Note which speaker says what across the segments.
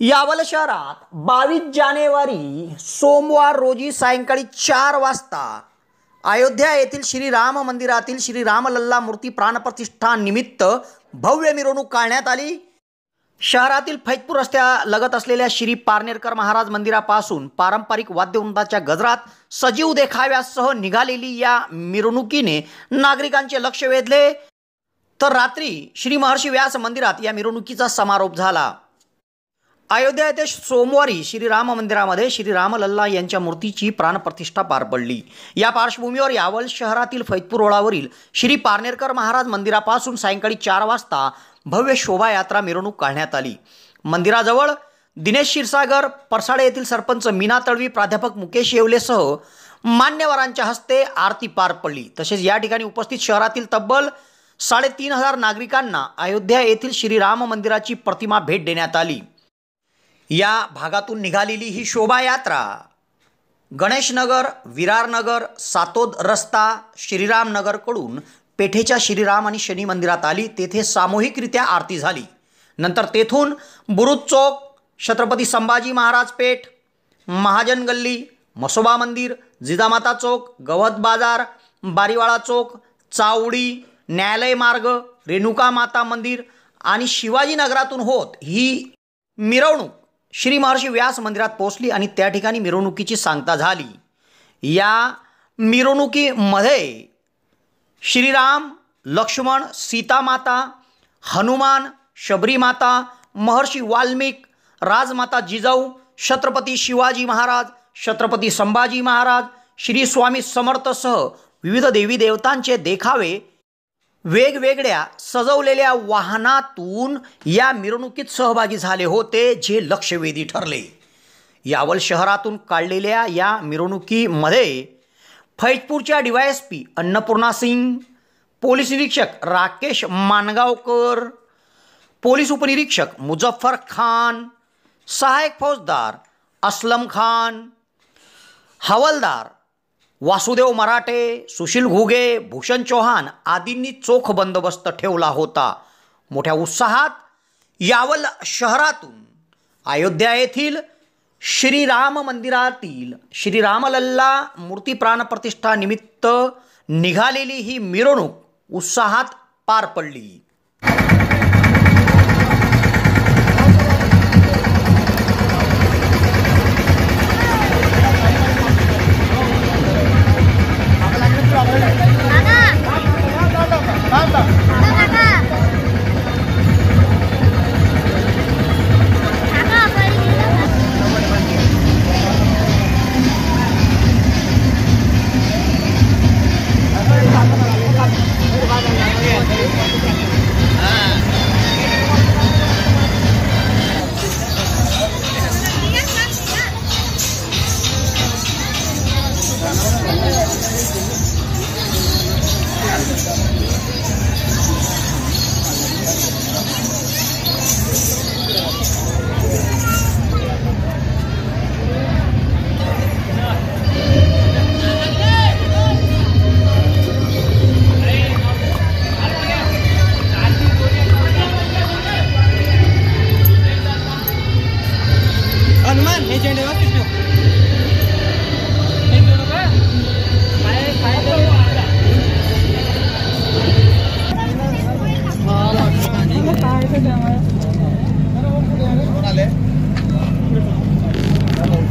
Speaker 1: यावल शहरात 22 जानेवारी सोमवार रोजी सायंकाळी 4 वाजता अयोध्या येथील श्रीराम मंदिरातील श्रीरामलल्ला मूर्ती प्राणप्रतिष्ठा निमित्त भव्य मिरवणूक काढण्यात आली। शहरातील फैजपूर रस्त्यालगत असलेल्या श्री पारनेरकर महाराज मंदिरापासून पारंपरिक वाद्यवृंदाच्या गजरात सजीव देखाव्यासह निघालेली या मिरवणुकीने नागरिकांचे लक्ष वेधले। तर रात्री श्री महर्षी व्यास मंदिरात या मिरवणुकीचा समारोप झाला। अयोध्या येथे सोमवारी श्रीराम मंदिरामध्ये श्रीरामलल्ला यांच्या मूर्तीची प्राणप्रतिष्ठा पार पडली। या पार्श्वभूमीवर यावल शहरातील फैजपूर रोडावरील श्री पारनेरकर महाराज मंदिरापासून सायंकाळी 4 वाजता भव्य शोभायात्रा मिरवणूक काढण्यात आली। मंदिराजवळ दिनेश क्षीरसागर, परसाडे येथील सरपंच मीना तळवी, प्राध्यापक मुकेश येवलेसह मान्यवरांच्या हस्ते आरती पार पडली। तसेच या ठिकाणी उपस्थित शहरातील तब्बल 3500 नागरिकांना अयोध्या येथील श्रीराम मंदिराची प्रतिमा भेट देण्यात आली। या भागातून निघालेली ही शोभायात्रा गणेशनगर, विरारनगर, सातोद रस्ता, श्रीरामनगरकडून पेठेच्या श्रीराम आणि शनी मंदिरात आली। तेथे सामूहिकरित्या आरती झाली। नंतर तेथून बुरुज चौक, छत्रपती संभाजी महाराज पेठ, महाजन गल्ली, मसोबा मंदिर, जिजामाता चौक, गवत बाजार, बारीवाळा चौक, चावडी, न्यायालय मार्ग, रेणुका माता मंदिर आणि शिवाजी नगरातून होत ही मिरवणूक श्री महर्षी व्यास मंदिरात पोहोचली आणि त्या ठिकाणी मिरवणुकीची सांगता झाली। या मिरवणुकीमध्ये श्रीराम, लक्ष्मण, सीतामाता, हनुमान, शबरी माता, महर्षी वाल्मिक, राजमाता जिजाऊ, छत्रपती शिवाजी महाराज, छत्रपती संभाजी महाराज, श्री स्वामी समर्थसह विविध देवी देवतांचे देखावे वेगवेगळ्या सजवलेल्या वाहनातून या मिरवणुकीत सहभागी झाले होते, जे लक्षवेधी ठरले। यावल शहरातून काढलेल्या या मिरवणुकीमध्ये फैजपूरच्या DYSP अन्नपूर्णा सिंग, पोलीस निरीक्षक राकेश मानगावकर, पोलीस उपनिरीक्षक मुझफ्फर खान, सहायक फौजदार असलम खान, हवालदार वासुदेव मराठे, सुशील घुगे, भूषण चौहान आदींनी चोख बंदोबस्त ठेवला होता। मोठ्या उत्साहात यावल शहरातून अयोध्या येथील श्रीराम मंदिरातील श्रीरामलल्ला मूर्ती प्राणप्रतिष्ठा निमित्त निघालेली ही मिरवणूक उत्साहात पार पडली।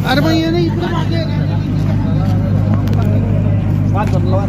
Speaker 2: अरे भाई ये नहीं बात कर लो।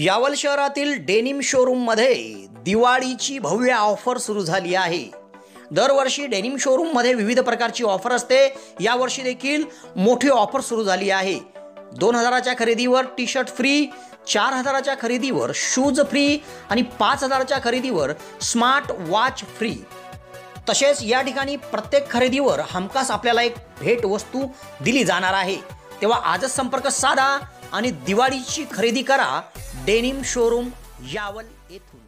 Speaker 1: यावल शहरातील डेनिम शोरूममध्ये दिवाळीची भव्य ऑफर सुरू झाली आहे। दरवर्षी डेनिम शोरूममध्ये विविध प्रकारची ऑफर असते। यावर्षी देखील मोठी ऑफर सुरू झाली आहे। 2000च्या खरेदीवर टी शर्ट फ्री, 4000च्या खरेदीवर शूज फ्री आणि 5000च्या खरेदीवर स्मार्ट वॉच फ्री। तसेच या ठिकाणी प्रत्येक खरेदीवर हमखास आपल्याला एक भेट वस्तू दिली जाणार आहे। तेव्हा आजच संपर्क साधा आणि दिवाळीची खरेदी करा डेनिम शोरूम यावल येथून।